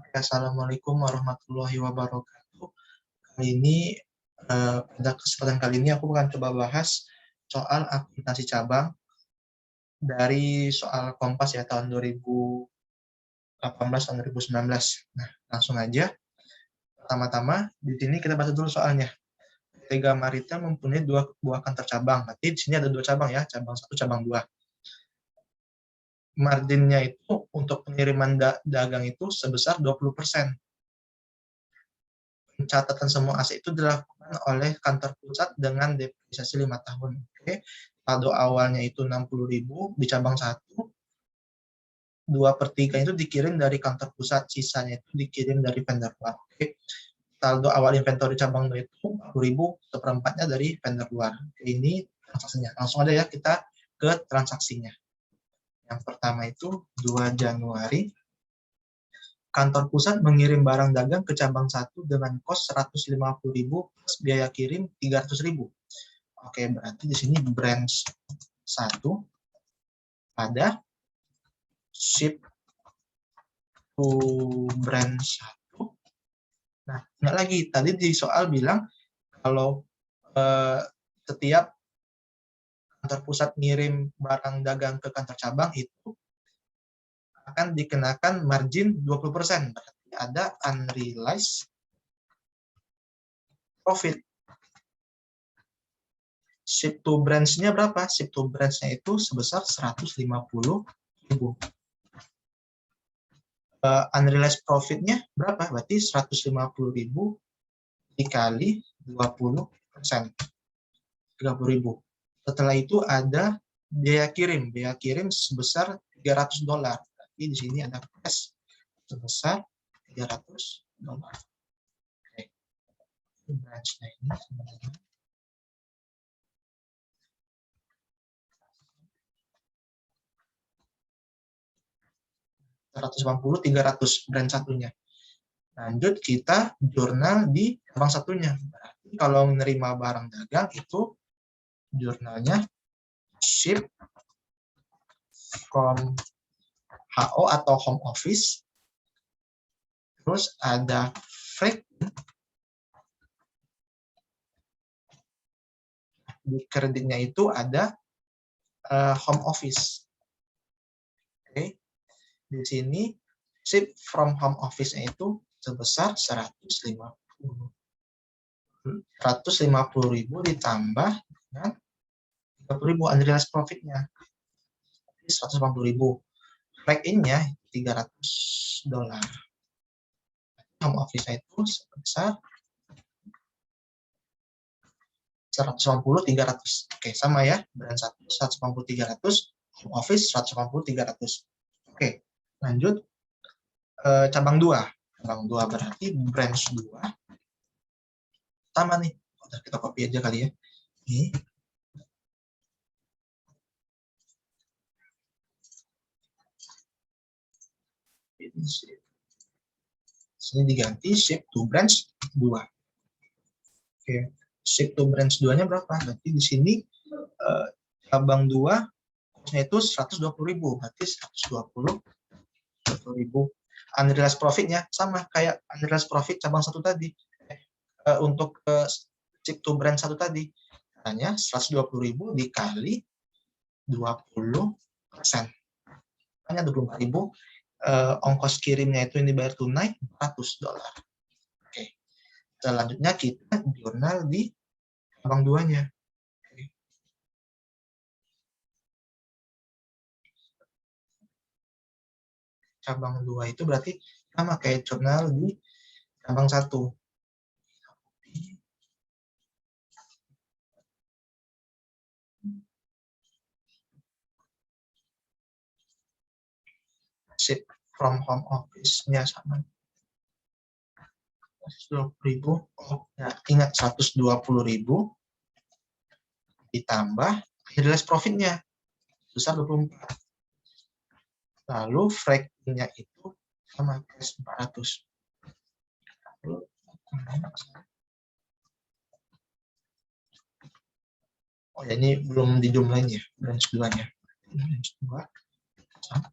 Assalamualaikum warahmatullahi wabarakatuh. Kali ini, pada kesempatan kali ini aku akan coba bahas soal akuntansi cabang dari soal Kompas ya tahun 2018 tahun 2019. Nah, langsung aja. Pertama-tama di sini kita bahas dulu soalnya. PT Maritim mempunyai dua buah kantor cabang. Berarti di sini ada dua cabang ya, cabang 1, cabang 2. Marginnya itu untuk pengiriman dagang itu sebesar 20%. Pencatatan semua aset itu dilakukan oleh kantor pusat dengan depresiasi 5 tahun. Oke. Saldo awalnya itu 60.000 di cabang 1, 2/3 itu dikirim dari kantor pusat, sisanya itu dikirim dari vendor luar. Oke. Saldo awal inventory cabang 2 itu 40.000, seperempatnya dari vendor luar. Ini transaksinya. Langsung aja ya kita ke transaksinya. Yang pertama itu 2 Januari, kantor pusat mengirim barang dagang ke cabang 1 dengan kos 150.000 plus biaya kirim 300.000. Oke, berarti di sini branch 1 ada ship to branch 1. Nah, ingat lagi, tadi di soal bilang kalau setiap kantor pusat ngirim barang dagang ke kantor cabang itu akan dikenakan margin 20%. Berarti ada unrealized profit. Ship to branch-nya berapa? Ship to branch-nya itu sebesar 150.000. Unrealized profit-nya berapa? Berarti 150.000 dikali 20%. 30.000. Setelah itu ada biaya kirim. Biaya kirim sebesar $300. Berarti di sini ada cash sebesar $300. Oke. Branch-nya ini sebenarnya 150, 300 brand satunya. Lanjut kita jurnal di cabang satunya. Berarti kalau menerima barang dagang itu jurnalnya ship from HO atau home office. Terus ada freight. Di kreditnya itu ada home office. Oke. Di sini ship from home office-nya itu sebesar 150.000 ditambah dengan 30.000 unrealized profit-nya. 180.000. Flag in-nya $300. Home office-nya itu sebesar 150, 300. Oke, sama ya. Brand 1 150, 300. Home office 150, 300. Oke, lanjut cabang 2. Cabang 2 berarti branch 2. Sama nih. Kita copy aja kali ya. Ini. Sini diganti ship to branch 2. Oke, ship to branch 2-nya berapa? Berarti di sini cabang 2 kosnya itu 120.000. Berarti 120.000. Unrealized profit-nya sama kayak unrealized profit cabang 1 tadi. Untuk ship to branch 1 tadi. Hanya 120.000 dikali 20%. Hanya 24.000. Ongkos kirimnya itu ini bayar tunai $400. Oke. Selanjutnya kita jurnal di cabang 2-nya. Oke. Cabang 2 itu berarti sama kayak jurnal di cabang 1. Ship from home office-nya sama. 120.000. Oh, ya, ingat 120.000 ditambah unrealized profit-nya besar 24. Lalu frag-nya itu sama cash 400. Lalu, oh ya, ini belum dijumlahin ya branch 2-nya. Branch 2 sama.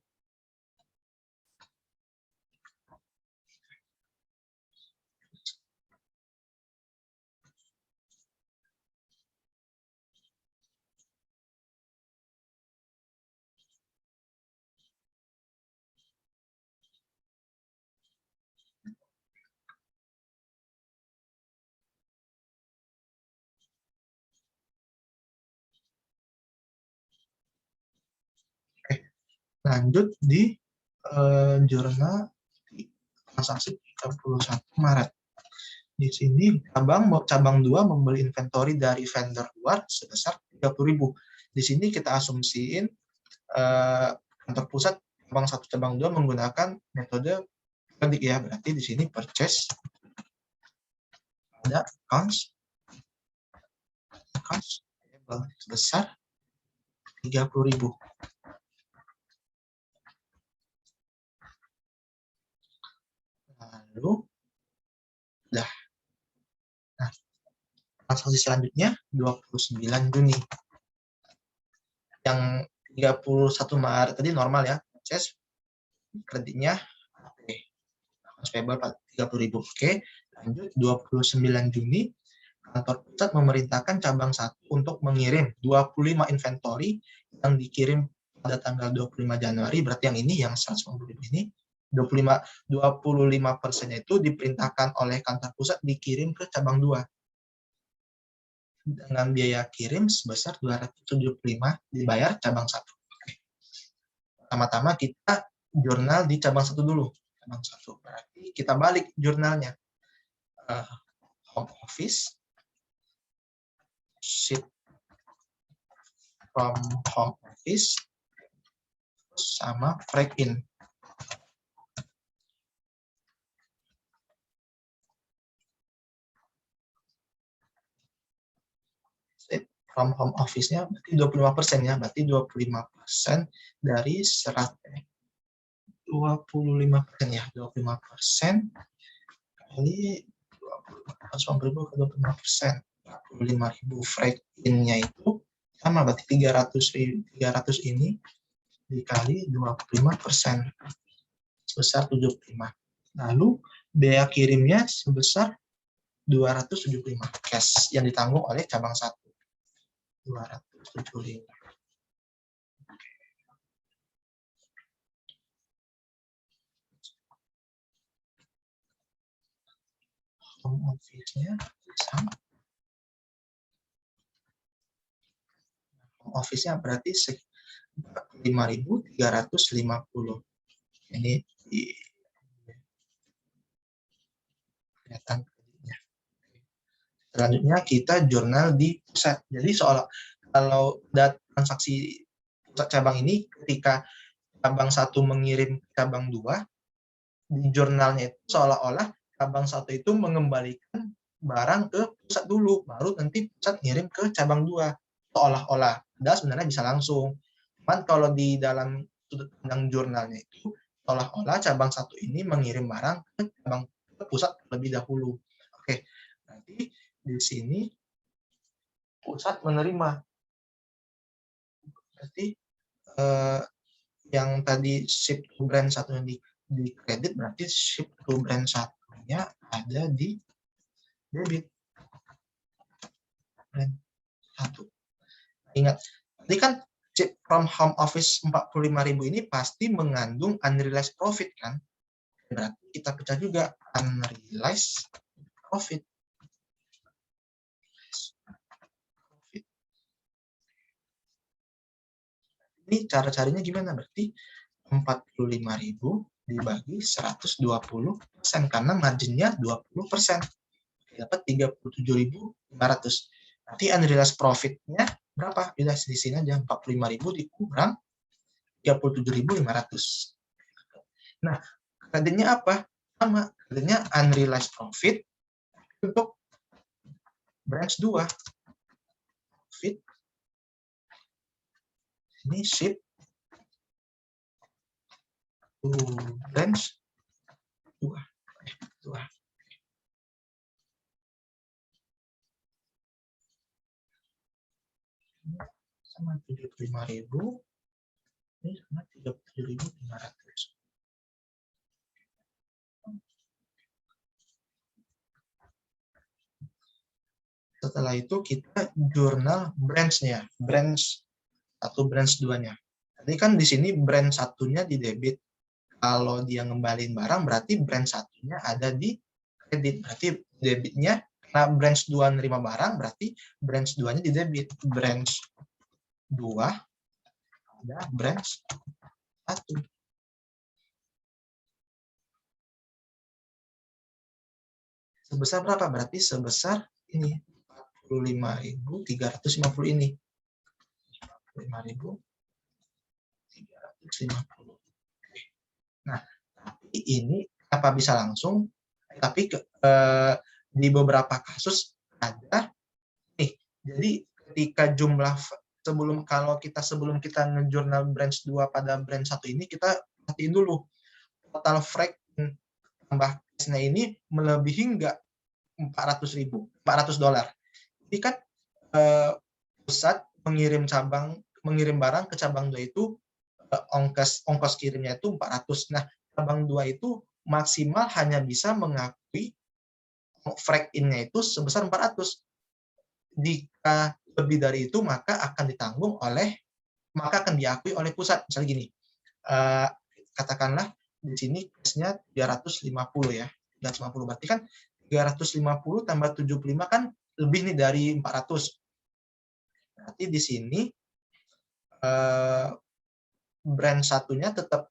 Lanjut di jurnal transaksi 31 Maret. Di sini cabang 2 membeli inventory dari vendor luar sebesar 30.000. Di sini kita asumsiin kantor pusat cabang 1 cabang 2 menggunakan metode kredit ya. Berarti di sini purchase ada accounts sebesar 30.000. Lalu udah. Nah, transaksi selanjutnya 29 Juni. Yang 31 Maret tadi normal ya, purchase kreditnya payable 30.000. Oke, lanjut 29 Juni kantor pusat memerintahkan cabang 1 untuk mengirim 25 inventory yang dikirim pada tanggal 25 Januari, berarti yang ini yang 150.000 ini 25% itu diperintahkan oleh kantor pusat dikirim ke cabang 2 dengan biaya kirim sebesar 275 dibayar cabang 1. Pertama-tama kita jurnal di cabang 1 dulu. Cabang 1 berarti kita balik jurnalnya. Home office, ship from home office, sama freight in. From home office-nya berarti 25% ya, berarti 25% dari 25% ya, 25% kali 150.000 ke 25%, 45.000 freight in-nya itu sama, berarti 300 ini dikali 25% sebesar 75. Lalu biaya kirimnya sebesar 275 cash yang ditanggung oleh cabang 1. 275. Home office-nya sama. Home office-nya berarti 5.350. Ini di kelihatan. Selanjutnya kita jurnal di pusat. Jadi kalau transaksi pusat cabang ini ketika cabang 1 mengirim cabang 2, di jurnalnya itu seolah-olah cabang 1 itu mengembalikan barang ke pusat dulu, baru nanti pusat ngirim ke cabang 2. Seolah-olah. Padahal sebenarnya bisa langsung. Cuman kalau di dalam sudut pandang jurnalnya itu seolah-olah cabang 1 ini mengirim barang ke pusat lebih dahulu. Oke, nanti di sini pusat menerima. Berarti yang tadi ship to brand 1 di kredit, berarti ship to brand 1-nya ada di debit. Brand 1. Ingat, tadi kan ship from home office 45.000 ini pasti mengandung unrealized profit kan? Berarti kita pecah juga unrealized profit. Ini cara carinya gimana? Berarti 45.000 dibagi 120% karena marginnya 20%. Dapat 37.500. Berarti unrealized profit-nya berapa? Udah di sini aja 45.000 dikurang 37.500. Nah, kreditnya apa? Sama, kreditnya unrealized profit untuk branch 2. Profit ini ship to branch 2. Sama 75.000, ini sama 37.500. Setelah itu kita jurnal branch-nya, branch 1, branch 2-nya. Tadi kan di sini branch 1-nya di debit. Kalau dia ngembalin barang berarti branch 1-nya ada di kredit. Berarti debitnya, karena branch 2 nerima barang berarti branch 2-nya di debit. Branch 2 ada branch 1. Sebesar berapa? Berarti sebesar ini 45.350 ini. 45.350. Nah, tapi ini apa bisa langsung? Tapi di beberapa kasus ada nih. Jadi ketika jumlah sebelum kita ngejurnal branch 2 pada branch 1 ini, kita perhatiin dulu total frag tambah cashnya ini melebihi enggak $400.000. Ini kan pusat mengirim barang ke cabang 2 itu ongkos kirimnya itu 400. Nah, cabang 2 itu maksimal hanya bisa mengakui frag in-nya itu sebesar 400. Jika lebih dari itu maka akan diakui oleh pusat. Misalnya gini, katakanlah di sini cashnya 350 ya. 350 berarti kan 350 tambah 75 kan lebih nih dari 400. Berarti di sini brand satunya tetap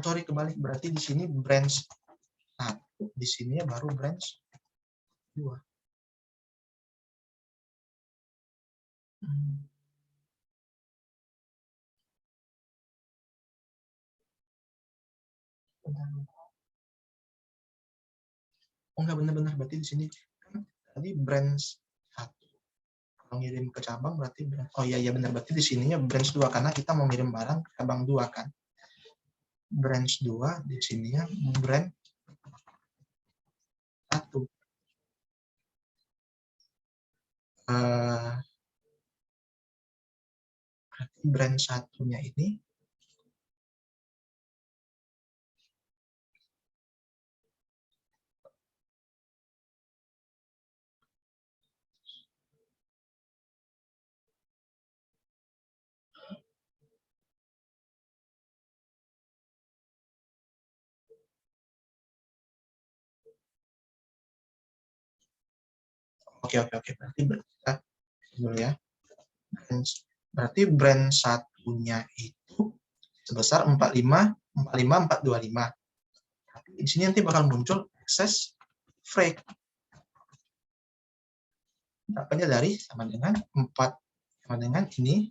kebalik. Berarti di sini branch 1, di sini baru branch 2. Oh enggak, benar-benar berarti di sini kan tadi branch 1 mengirim ke cabang berarti oh iya benar, berarti di sininya branch 2 karena kita mau ngirim barang ke cabang 2 kan. Branch 2 di sininya branch 1. Berarti branch 1-nya ini oke berarti kita dulu ya. Berarti branch 1-nya itu sebesar 45425. Di sini nanti bakal muncul excess freight. Dapatnya dari sama dengan ini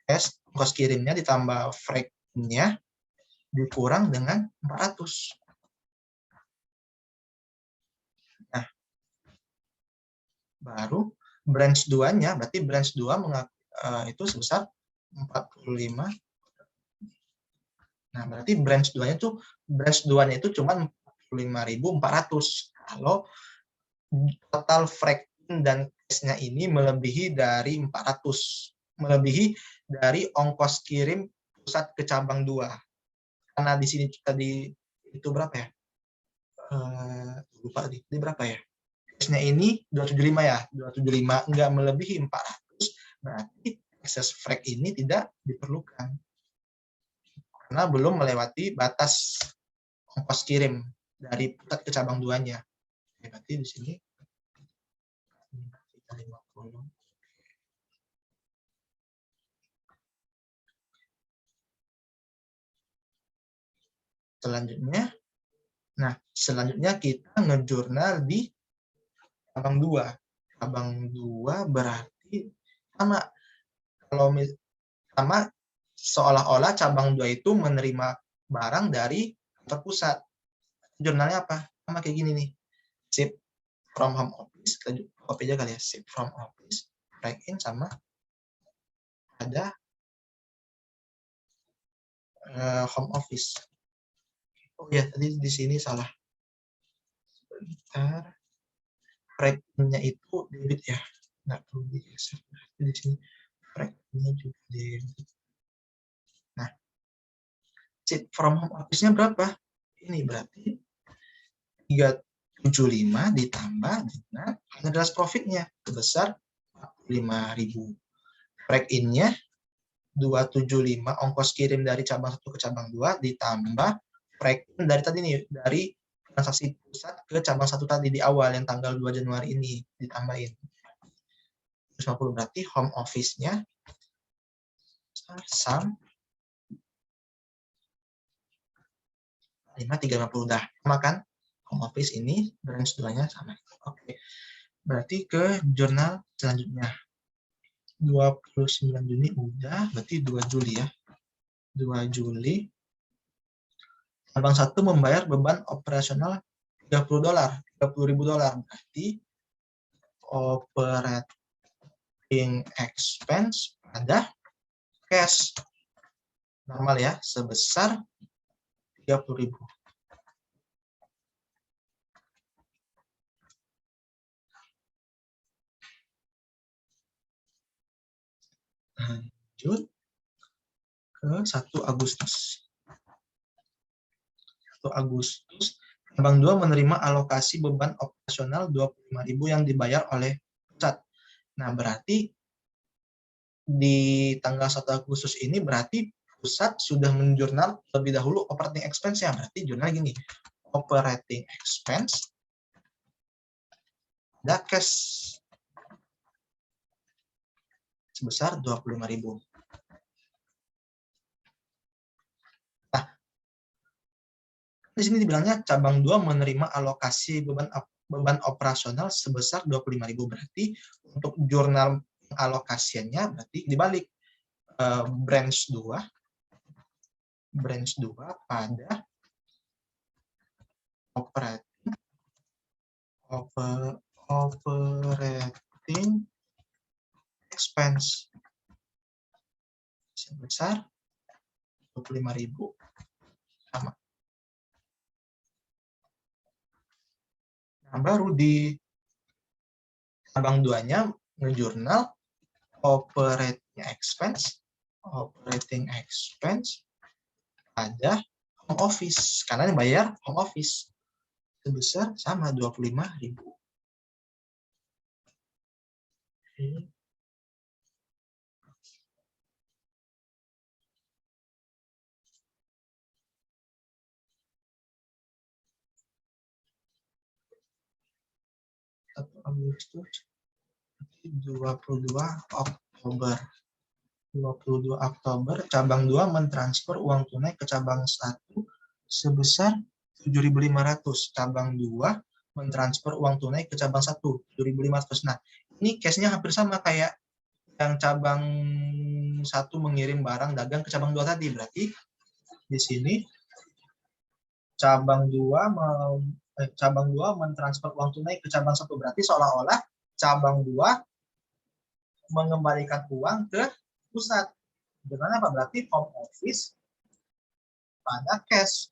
cash ongkos kirimnya ditambah freight-nya dikurang dengan 400. Nah, baru branch 2-nya, berarti branch 2 itu sebesar 45. Nah, berarti branch 2-nya itu cuma 45.400. Kalau total freight dan cash-nya ini melebihi dari 400. Melebihi dari ongkos kirim pusat ke cabang 2. Karena di sini tadi itu berapa ya? Lupa tadi. Ini berapa ya? Cash-nya ini 275 ya. 275 enggak melebihi 400, berarti excess freight ini tidak diperlukan. Karena belum melewati batas ongkos kirim dari pusat ke cabang 2-nya. Berarti di sini 50. Selanjutnya kita ngejurnal di cabang 2. Cabang 2 berarti sama. Kalau sama seolah-olah cabang 2 itu menerima barang dari kantor pusat. Jurnalnya apa? Sama kayak gini nih. Ship from home office, kita copy aja kali ya. Ship from office, write in sama ada home office. Oh ya, tadi di sini salah. Sebentar. Rate-nya itu debit ya. Nggak perlu digeser. Di sini rate-nya juga debit. Nah, Sheet from home office-nya berapa? Ini berarti 375 ditambah dengan realized profit-nya sebesar 45.000. Break in-nya 275 ongkos kirim dari cabang 1 ke cabang 2 ditambah break in dari tadi nih, dari transaksi pusat ke cabang 1 tadi di awal yang tanggal 2 Januari ini ditambahin 150. Berarti home office-nya sum 5350 dah. Sama kan? Home office ini branch 2-nya sama. Oke. Berarti ke jurnal selanjutnya. 29 Juni udah, berarti 2 Juli ya. 2 Juli. Cabang 1 membayar beban operasional $30, $30.000. Berarti operating expense pada cash normal ya, sebesar 30.000. Lanjut ke 1 Agustus. 1 Agustus, cabang 2 menerima alokasi beban operasional 25.000 yang dibayar oleh pusat. Nah, berarti di tanggal 1 Agustus ini berarti pusat sudah menjurnal lebih dahulu operating expense-nya. Berarti jurnal gini, operating expense ada cash sebesar 25.000. Nah, di sini dibilangnya cabang 2 menerima alokasi beban operasional sebesar 25.000. Berarti untuk jurnal alokasiannya berarti dibalik, branch 2 pada operating expense sebesar 25.000 sama. Nah, baru di cabang 2-nya ngejurnal operating expense pada home office, karena yang bayar home office sebesar sama 25.000. Agustus 22 Oktober. 22 Oktober, cabang 2 mentransfer uang tunai ke cabang 1 sebesar 7.500. Cabang 2 mentransfer uang tunai ke cabang 1, 7.500. Nah, ini case-nya hampir sama kayak yang cabang 1 mengirim barang dagang ke cabang 2 tadi. Berarti di sini cabang 2 mentransfer uang tunai ke cabang 1. Berarti seolah-olah cabang 2 mengembalikan uang ke pusat. Dengan apa? Berarti home office pada cash.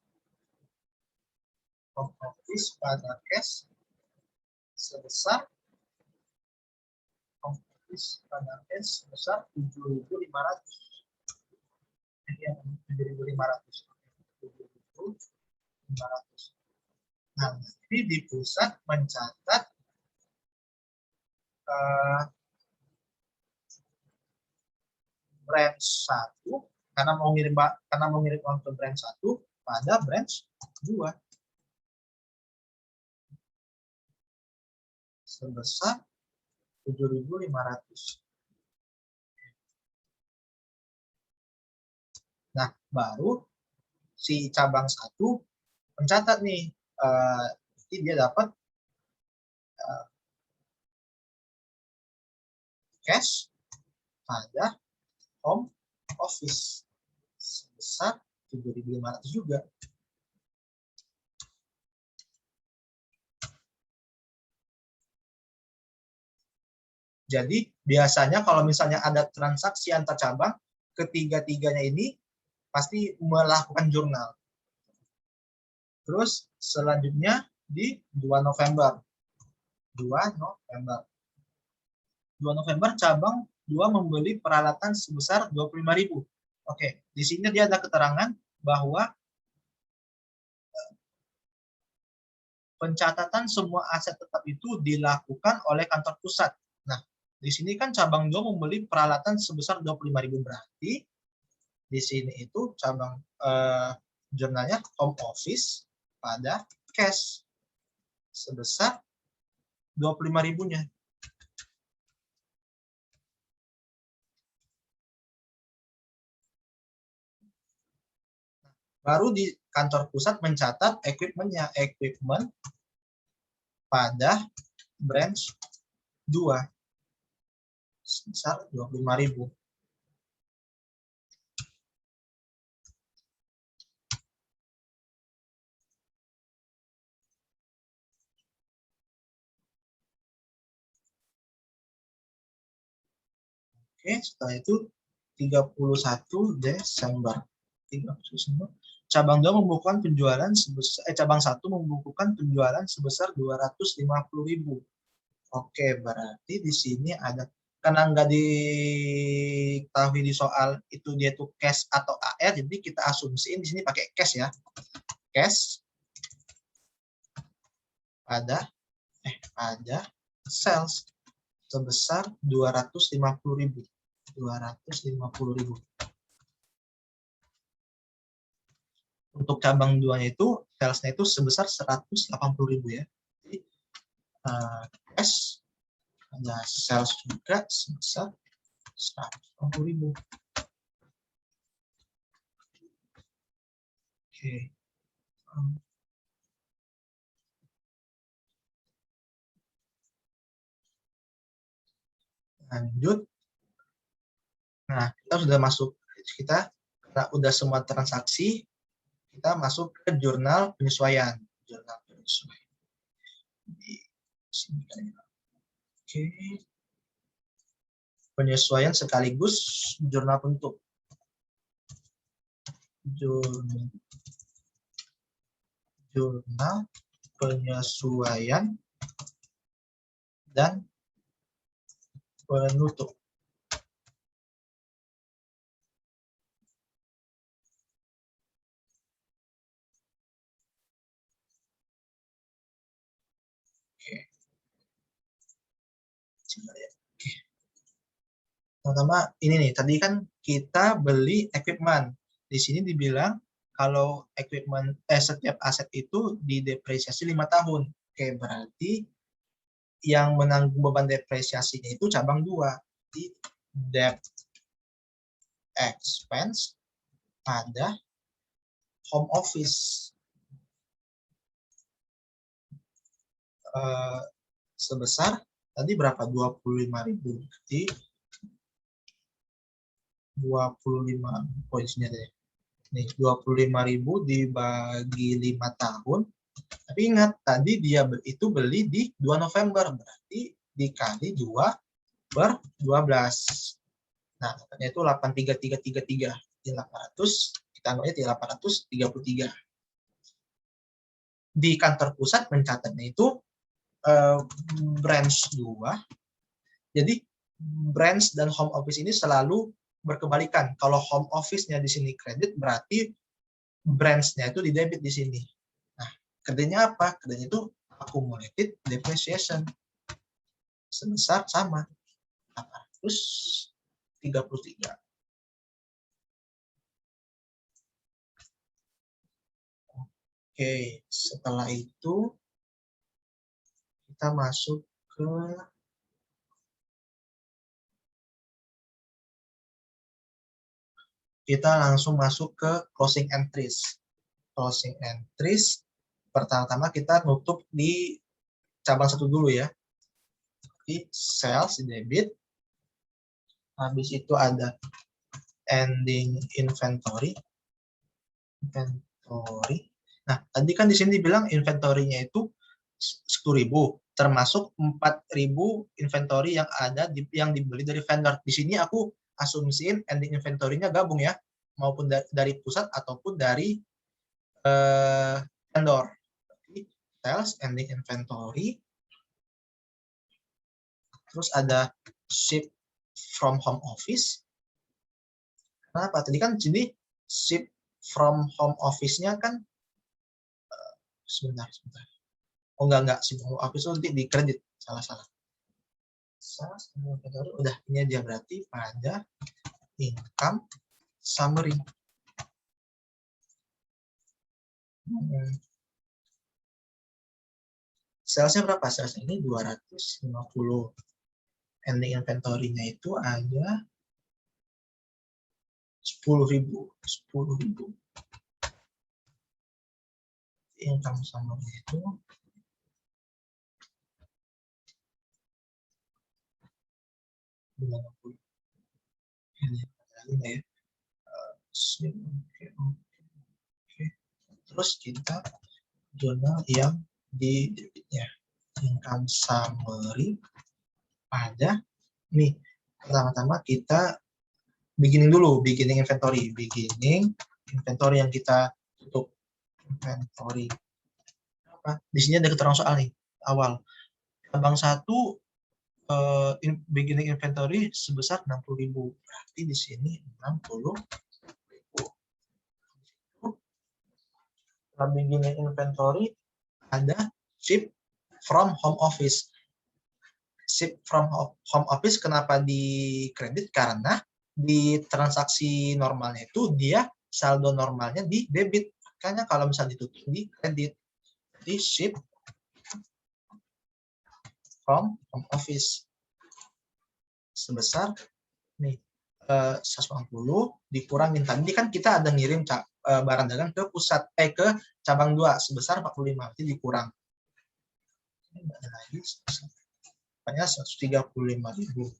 Home office pada cash sebesar 7.500. Nah, jadi di pusat mencatat branch 1 karena mau ngirim uang ke branch 1 pada branch 2 sebesar 7.500. Nah, baru si cabang 1 mencatat nih, jadi dia dapat cash pada home office sebesar 7.500 juga. Jadi biasanya kalau misalnya ada transaksi antar cabang, ketiga-tiganya ini pasti melakukan jurnal. Terus selanjutnya di 2 November. 2 November cabang 2 membeli peralatan sebesar 25.000. Oke, di sini dia ada keterangan bahwa pencatatan semua aset tetap itu dilakukan oleh kantor pusat. Nah, di sini kan cabang 2 membeli peralatan sebesar 25.000, berarti di sini itu cabang jurnalnya home office pada cash sebesar 25.000-nya. Baru di kantor pusat mencatat equipment-nya, equipment pada branch 2 sebesar 25.000. Oke, setelah itu 31 Desember. Cabang 2 membukukan penjualan sebesar cabang 1 membukukan penjualan sebesar 250.000. Oke, berarti di sini ada, karena nggak diketahui di soal itu dia tuh cash atau AR, jadi kita asumsiin di sini pakai cash ya. Cash pada sales sebesar 250.000. 250.000. Untuk cabang 2-nya itu salesnya itu sebesar 180.000 ya. Jadi cash ada sales juga sebesar 180.000. Oke. Lanjut. Nah, kita sudah masuk, kita udah semua transaksi, kita masuk ke jurnal penyesuaian. Jurnal penyesuaian. Di sini. Oke. Penyesuaian sekaligus jurnal penutup. Jurnal penyesuaian dan penutup. Oke. Pertama ini nih, tadi kan kita beli equipment. Di sini dibilang kalau equipment setiap aset itu didepresiasi 5 tahun. Oke, berarti yang menanggung beban depresiasinya itu cabang 2. Di debt expense pada home office. Sebesar tadi berapa? 25.000. Jadi 25 poinnya deh. Nih, 25.000 dibagi 5 tahun. Tapi ingat, tadi dia itu beli di 2 November, berarti dikali 2 per 12. Nah, katanya itu 83333. Di 800, kita anggapnya di 833. Di kantor pusat mencatatnya itu branch 2. Jadi branch dan home office ini selalu berkebalikan. Kalau home office-nya di sini kredit, berarti branch-nya itu di debit di sini. Nah, kerjanya apa? Kerjanya itu accumulated depreciation. Sebesar sama 833. Oke, setelah itu kita masuk ke langsung masuk ke closing entries. Closing entries, pertama-tama kita nutup di cabang 1 dulu ya. Di sales, debit. Habis itu ada ending inventory. Nah, tadi kan di sini dibilang inventory-nya itu 10.000, termasuk 4.000 inventory yang ada yang dibeli dari vendor. Di sini aku asumsiin ending inventory-nya gabung ya, maupun dari pusat ataupun dari vendor. Sales, ending inventory, terus ada ship from home office. Kenapa? Tadi kan sini ship from home office-nya kan sebentar. Oh enggak si home office itu nanti di kredit. Salah. Udah, ini dia berarti pada income summary. Salesnya berapa? Sales ini 250. Ending inventory-nya itu ada 10.000. Income summary itu ini ya. Oke. Terus kita jurnal yang di debitnya. Income summary ada nih. Pertama-tama kita beginning inventory. Beginning inventory yang kita tutup. Inventory. Apa? Di sini ada keterangan soal nih, awal. Cabang 1 beginning inventory sebesar 60.000. Berarti di sini 60.000. Setelah beginning inventory ada ship from home office. Ship from home office kenapa di kredit? Karena di transaksi normalnya itu dia saldo normalnya di debit. Makanya kalau misalnya ditutup di kredit. Jadi ship from home office sebesar nih 180 dikurangin tadi kan kita ada ngirim barang dagang ke pusat ke cabang 2 sebesar 45, berarti dikurang. Ini ada lagi banyak 135.000.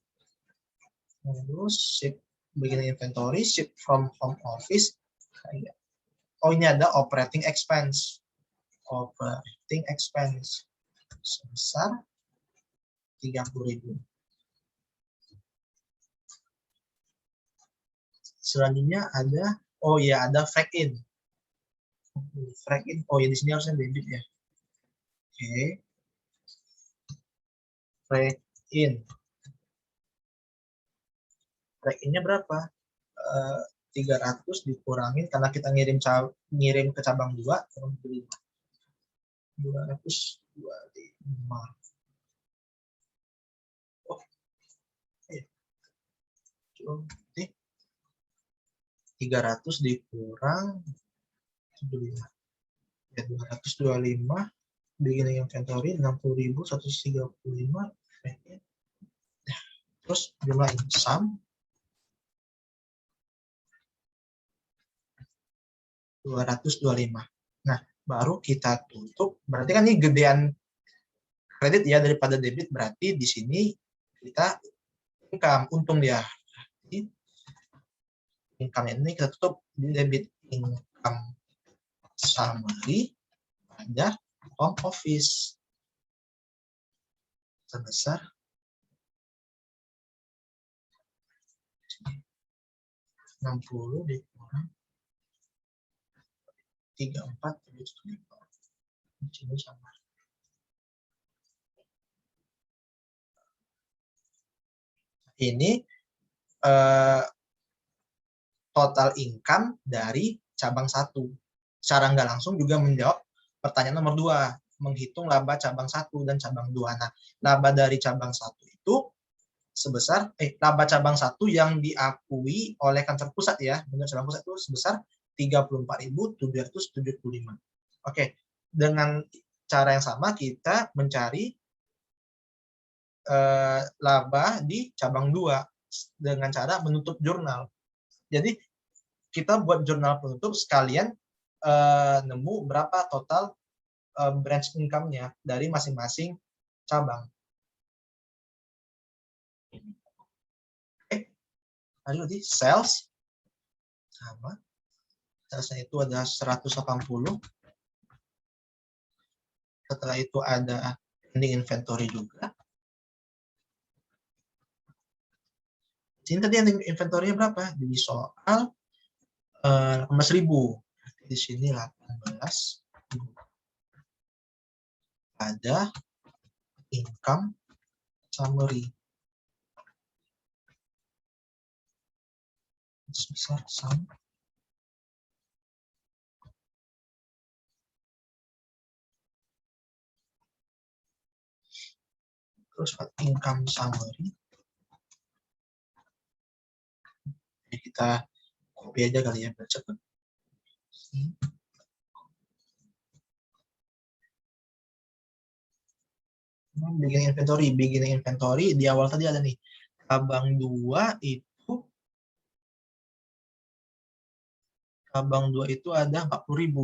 Terus ship beginning inventory, ship from home office. Oh, ini ada operating expense. Operating expense sebesar 30.000. Selanjutnya ada ada frag in. Oh ya, di sini harusnya debit ya. Oke. Frag in. Frag in-nya berapa? 300 dikurangin karena kita ngirim ke cabang 2, 225. 300 dikurang 75. Ya, 225 beginning inventory 60.000 135. Terus jumlah sum 225. Nah, baru kita tutup. Berarti kan ini gedean kredit ya daripada debit, berarti di sini kita income, untung dia. Jadi, income ini kita tutup di debit. Income summary pada home office sebesar 60 dikurang 34 ini sama. Ini total income dari cabang 1. Secara nggak langsung juga menjawab pertanyaan nomor 2, menghitung laba cabang 1 dan cabang 2. Nah, laba dari cabang 1 itu sebesar laba cabang 1 yang diakui oleh kantor pusat ya, menurut cabang pusat itu sebesar 34.775. Oke, dengan cara yang sama kita mencari laba di cabang 2 dengan cara menutup jurnal. Jadi kita buat jurnal penutup sekalian nemu berapa total branch income-nya dari masing-masing cabang. Lalu di sales sama, salesnya itu ada 180. Setelah itu ada ending inventory juga. Ini tadi ending inventory-nya berapa? Di soal 18.000. Di sini 18.000. Ada income summary. Sebesar sum Terus income summary. Jadi kita copy aja kali ya biar cepat. Beginning inventory di awal tadi ada nih. Cabang 2 itu ada 40.000.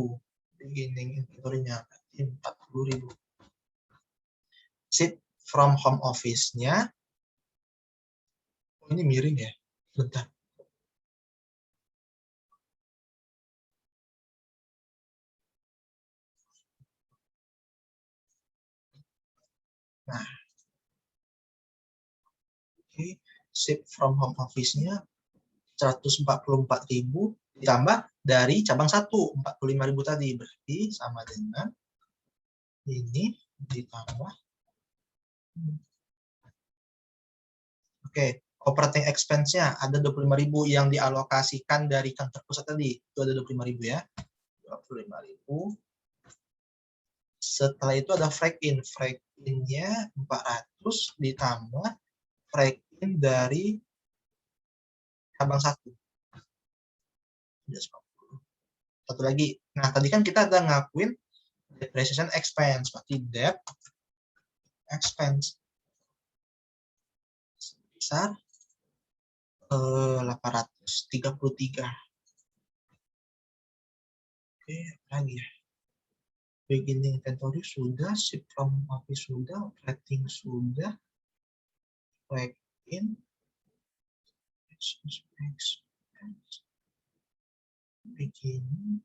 Beginning inventory-nya 40.000. Sheet from home office-nya. Oh, ini miring ya. Bentar. Nah, oke. Sheet from home office-nya 144.000 ditambah dari cabang 1 45.000 tadi, berarti sama dengan ini ditambah. Oke, operating expense-nya ada 25.000 yang dialokasikan dari kantor pusat tadi, itu ada 25.000 ya, 25.000. Setelah itu ada break-in, break-in-nya 400 ditambah break-in dari cabang 1. Satu lagi. Nah, tadi kan kita ada ngakuin depreciation expense, berarti debt expense besar 833. Oke, lagi ya. Beginning inventory sudah, ship from office sudah, operating sudah, break-in, expense, beginning,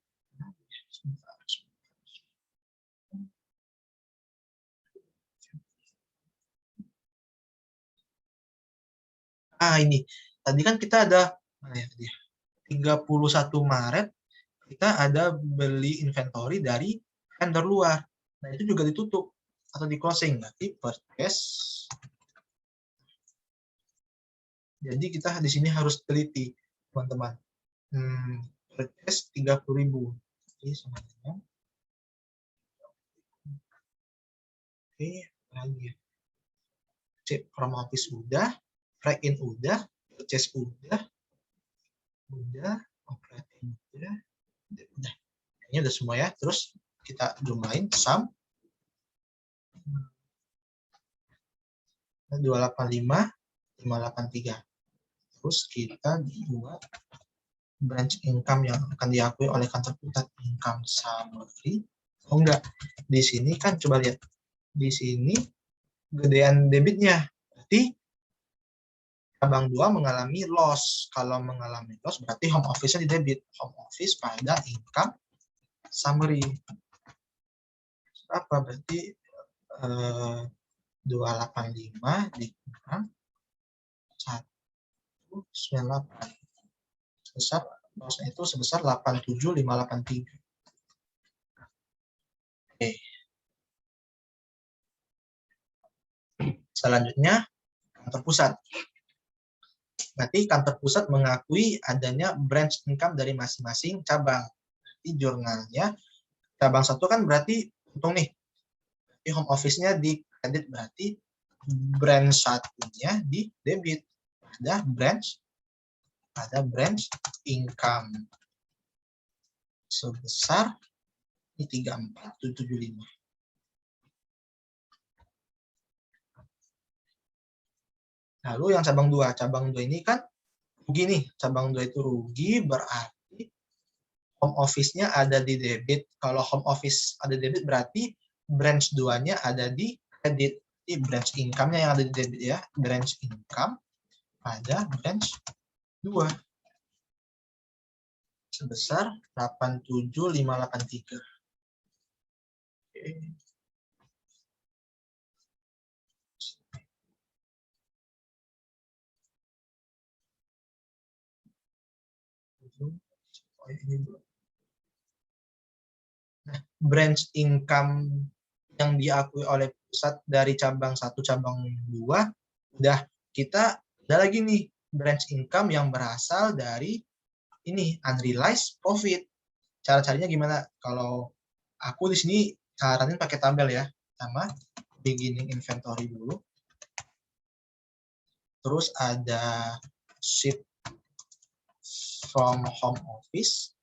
ini tadi kan kita ada 31 Maret kita ada beli inventory dari vendor luar. Nah, itu juga ditutup atau di closing, berarti purchase. Jadi kita di sini harus teliti, teman-teman. Purchase 30.000. Jadi sama dengan oke, lagi. Cek from office udah, break-in udah, purchase udah, operating udah. Ini udah semua ya. Terus kita jumlahin sum 285, 583. Terus kita buat branch income yang akan diakui oleh kantor pusat, income summary. Oh enggak, di sini kan coba lihat. Di sini gedean debitnya. Berarti cabang 2 mengalami loss. Kalau mengalami loss berarti home office-nya di debit. Home office pada income summary. Apa berarti 285 dikurang 198. Sebesar loss-nya itu sebesar 87.583. Oke. Selanjutnya kantor pusat. Berarti kantor pusat mengakui adanya branch income dari masing-masing cabang. Berarti jurnalnya cabang 1 kan berarti untung nih. Berarti home office-nya di kredit, berarti branch 1-nya di debit. Ada branch income sebesar 34.775. Lalu yang cabang 2 ini kan rugi nih. Cabang 2 itu rugi berarti home office-nya ada di debit. Kalau home office ada di debit berarti branch 2-nya ada di kredit. Jadi branch income-nya yang ada di debit ya. Branch income pada branch 2 sebesar 87.583. Oke. Nah, branch income yang diakui oleh pusat dari cabang 1, cabang 2, udah kita ada lagi nih branch income yang berasal dari ini unrealized profit. Cara carinya gimana? Kalau aku di sini saranin pakai tabel ya, sama beginning inventory dulu. terus ada ship from home office,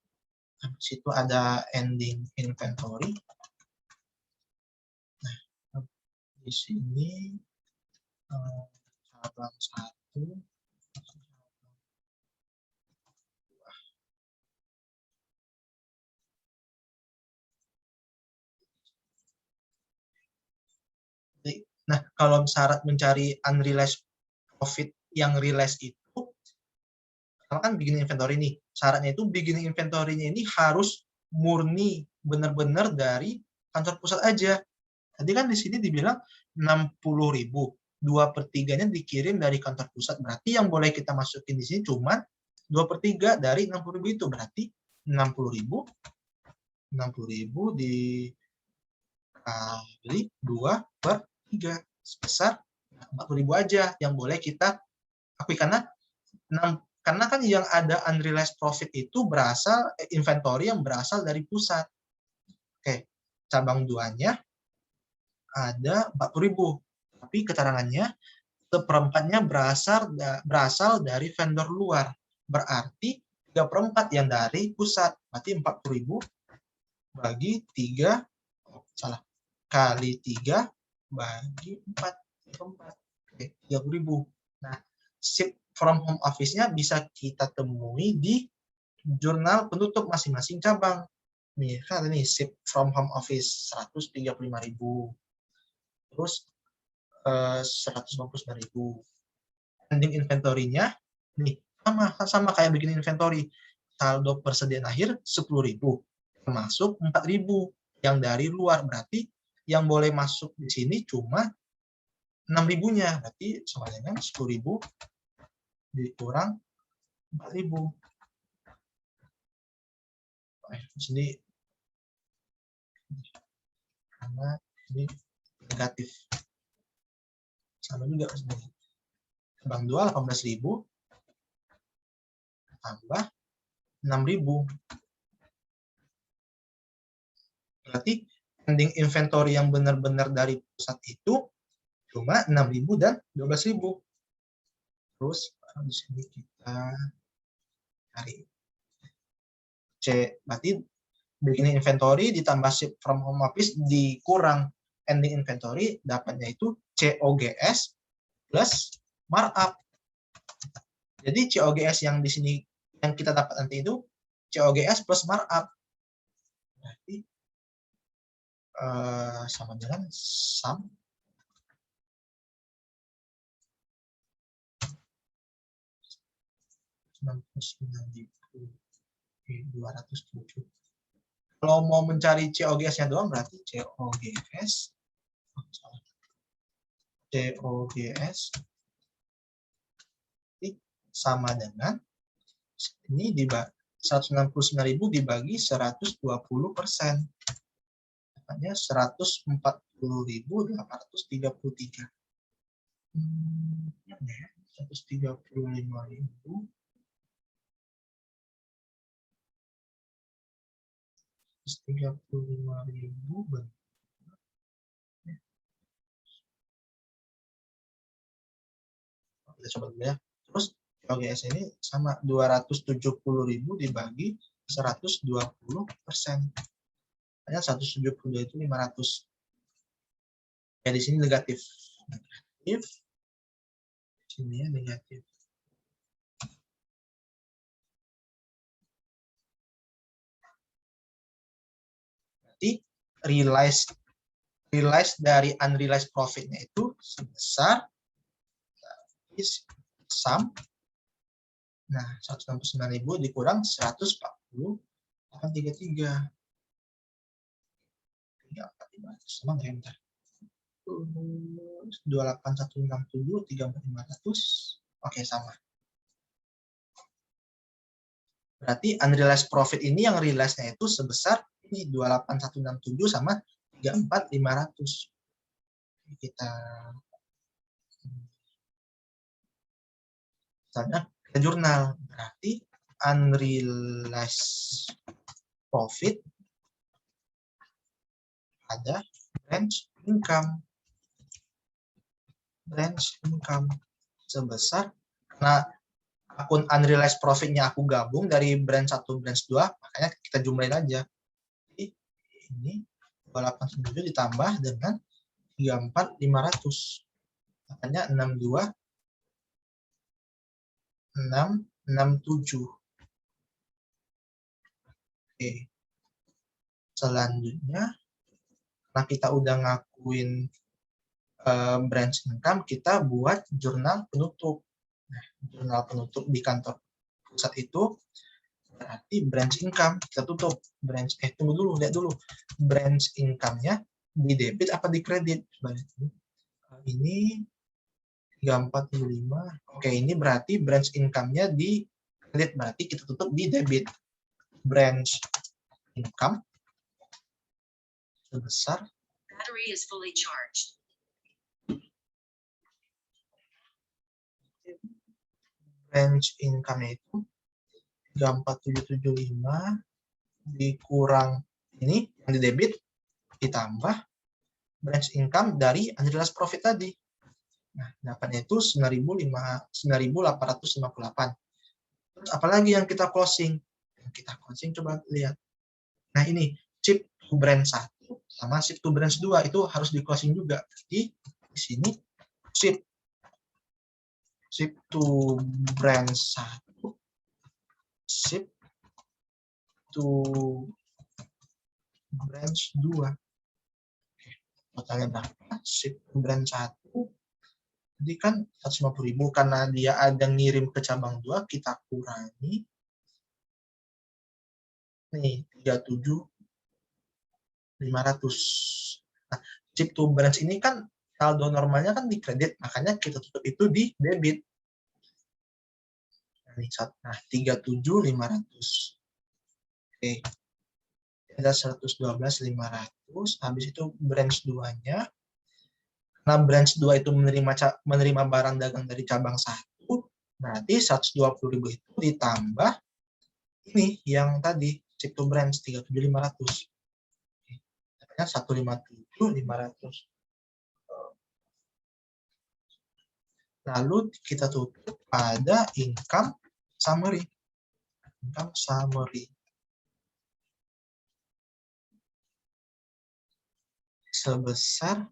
habis itu ada ending inventory. Nah, di sini cabang 1, nah, kalau syarat mencari unrealized profit yang realized itu, kan beginning inventory nih. Syaratnya itu beginning inventory-nya ini harus murni benar-benar dari kantor pusat aja. Tadi kan di sini dibilang 60.000, 2/3-nya dikirim dari kantor pusat. Berarti yang boleh kita masukin di sini cuma 2/3 dari 60.000 itu. Berarti 60.000 dikali 2/3 sebesar 40.000 aja yang boleh kita akui, karena kan yang ada unrealized profit itu berasal inventory yang berasal dari pusat. Oke, cabang 2-nya ada 40.000, tapi keterangannya seperempatnya berasal dari vendor luar. Berarti 3/4 yang dari pusat. Berarti 40.000 bagi 3, kali 3 bagi 4. Oke, 30.000. Nah, ship from home office-nya bisa kita temui di jurnal penutup masing-masing cabang. Nih, kan ini ship from home office 135.000. Terus 159.000. Ending inventory-nya nih sama kayak bikin inventory. Saldo persediaan akhir 10.000, termasuk 4.000 yang dari luar. Berarti yang boleh masuk di sini cuma 6.000-nya. Berarti sama dengan 10.000 dikurang 4.000. Di sini karena ini negatif. Sama juga sebenarnya. Cabang 2 18.000 tambah 6.000. Berarti ending inventory yang benar-benar dari pusat itu cuma 6.000 dan 12.000. Terus di sini kita cari C, berarti beginning inventory ditambah ship from home office dikurang ending inventory, dapatnya itu COGS plus markup. Jadi COGS yang di sini yang kita dapat nanti itu COGS plus markup. Berarti sama dengan sum 207. Kalau mau mencari COGS-nya doang berarti COGS sama dengan ini 169.000 dibagi 120%. Makanya 140.833. 135.000 kita coba dulu ya. Terus COGS ini sama 270.000 dibagi 120%. Hanya 172 itu 500. Ya di sini negatif. Di sini ya negatif. Berarti realized dari unrealized profit-nya itu sebesar sum. Nah, 169.000 dikurang 140.833. 28167 34500. Oke, sama. Berarti unrealized profit ini yang realized-nya itu sebesar ini 28167 sama 34500. Kita misalnya ke jurnal, berarti unrealized profit ada branch income sebesar, karena akun unrealized profit-nya aku gabung dari branch 1, branch 2, makanya kita jumlahin aja. Jadi ini 287 ditambah dengan 34.500. Makanya 62.667. Oke. Selanjutnya, karena kita udah ngakuin branch income, kita buat jurnal penutup. Nah, jurnal penutup di kantor pusat itu berarti branch income kita tutup. Tunggu dulu, lihat dulu. Branch income-nya di debit apa di kredit? Ini 345. Oke, ini berarti branch income-nya di kredit, berarti kita tutup di debit. Branch income sebesar Battery is fully charged. branch income itu 34775 dikurang ini yang di debit ditambah branch income dari unrealized profit tadi. Nah, dapatnya itu 9.858. Terus apalagi yang kita closing? Yang kita closing coba lihat. Nah, ini ship to branch 1 sama ship to branch 2 itu harus di closing juga. Jadi di sini ship to branch 1, ship to branch 2. Totalnya berapa? Ship to branch 1. Jadi kan 150.000 karena dia ada ngirim ke cabang 2, kita kurangi. Nih, 37.500. Nah, ship to branch ini kan saldo normalnya kan di kredit, makanya kita tutup itu di debit. Nah, 37.500. Oke. Ada 112.500. Habis itu branch 2-nya. Nah, branch 2 itu menerima barang dagang dari cabang 1, berarti 120.000 itu ditambah ini yang tadi, ship to branch 37.500. Dapatnya 157.500. Lalu kita tutup pada income summary. Income summary. Sebesar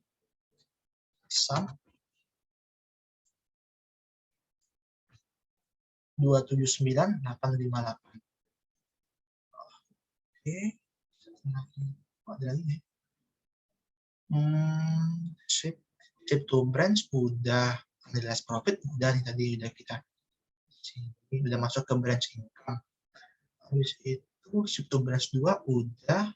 sum 279.858. Oke. Ada lagi nih. Ship to branch udah, unrealized profit udah nih tadi udah kita sini udah masuk ke branch income. Habis itu ship to branch 2 udah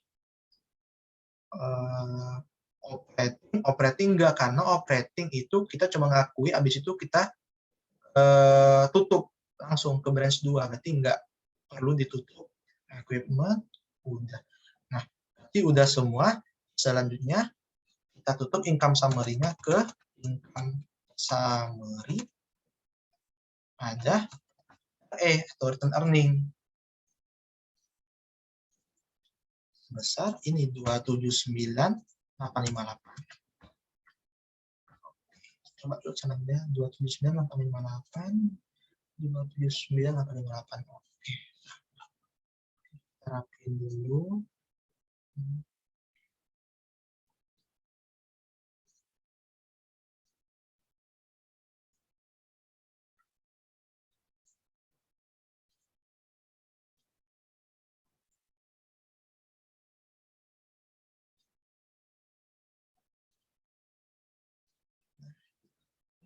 operating enggak, karena operating itu kita cuma ngakui habis itu kita tutup langsung ke branch 2, berarti enggak perlu ditutup. Equipment udah. Nah, berarti udah semua. Selanjutnya kita tutup income summary-nya ke income summary ada atau return earning. Besar ini 279.858. Coba tuh sananya 279.858, 279.858. Oke. Terapin dulu.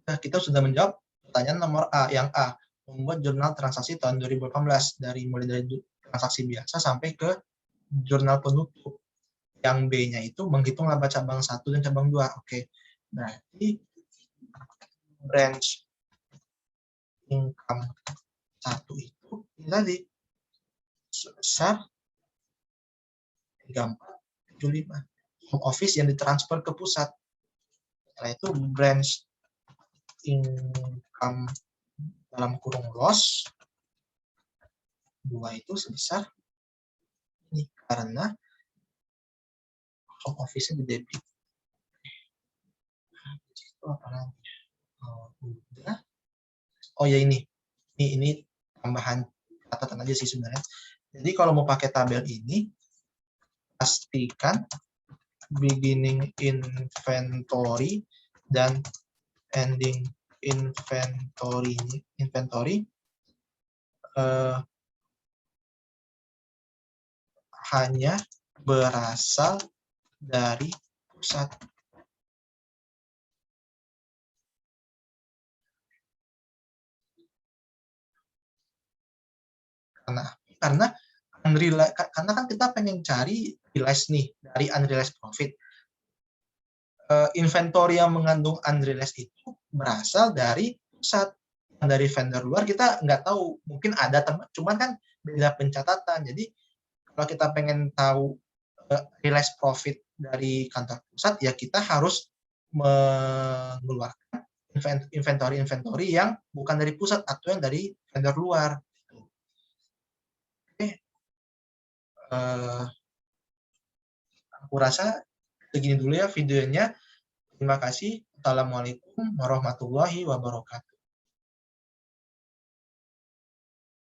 Nah, kita sudah menjawab pertanyaan nomor A, yang A, membuat jurnal transaksi tahun 2018 mulai dari transaksi biasa sampai ke jurnal penutup. Yang B-nya itu menghitung laba cabang 1 dan cabang 2. Oke. Berarti branch income 1 itu ini tadi sebesar 3475. Home office yang ditransfer ke pusat. Setelah itu branch income dalam kurung loss 2 itu sebesar ini karena home office-nya di debit. Itu apa lagi? Udah. Oh ya ini tambahan catatan aja sih sebenarnya. Jadi kalau mau pakai tabel ini, pastikan beginning inventory dan ending inventory hanya berasal dari pusat. Karena kan kita pengen cari realized nih dari unrealized profit. Inventory yang mengandung unrealized itu berasal dari pusat. Dari vendor luar kita nggak tahu, mungkin ada cuman kan beda pencatatan. Jadi kalau kita pengen tahu realized profit dari kantor pusat, ya kita harus mengeluarkan inventory yang bukan dari pusat atau yang dari vendor luar. Oke, aku rasa segini dulu ya videonya. Terima kasih. Assalamualaikum warahmatullahi wabarakatuh.